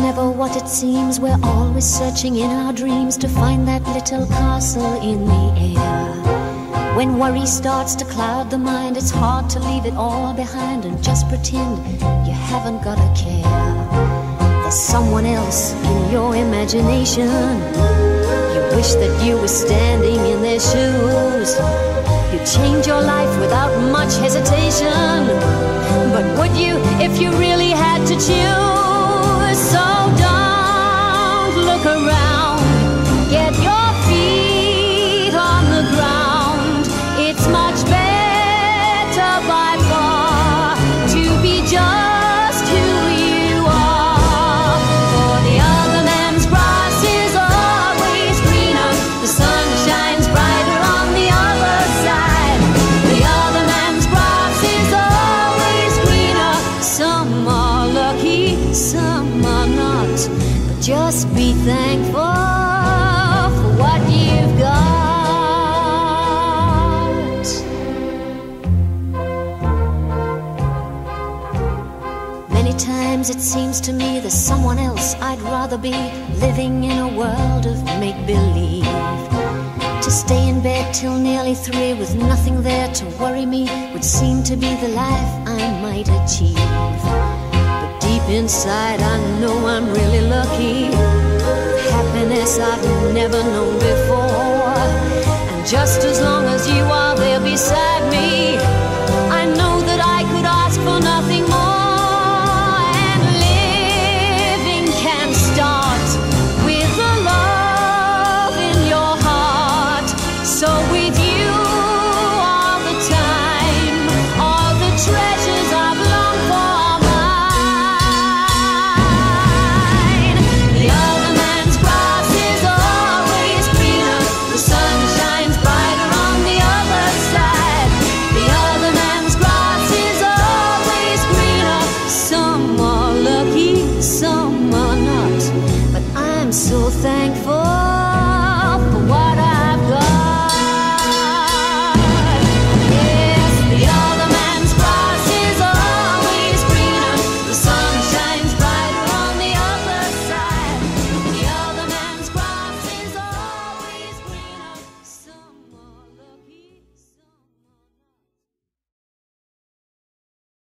never what it seems. We're always searching in our dreams to find that little castle in the air. When worry starts to cloud the mind, it's hard to leave it all behind and just pretend you haven't got a care. There's someone else in your imagination. You wish that you were standing in their shoes. You'd change your life without much hesitation. But would you if you really had to choose? So don't look around. Get your feet on the ground. It's much better by far to be just who you are. For the other man's grass is always greener. The sun shines brighter on the other side. The other man's grass is always greener. Some are lucky, some are not. But just be thankful for what you've got. Many times it seems to me there's someone else I'd rather be, living in a world of make-believe. To stay in bed till nearly 3 with nothing there to worry me would seem to be the life I might achieve. But deep inside I know I'm really lucky. Happiness I've never known before. And just as long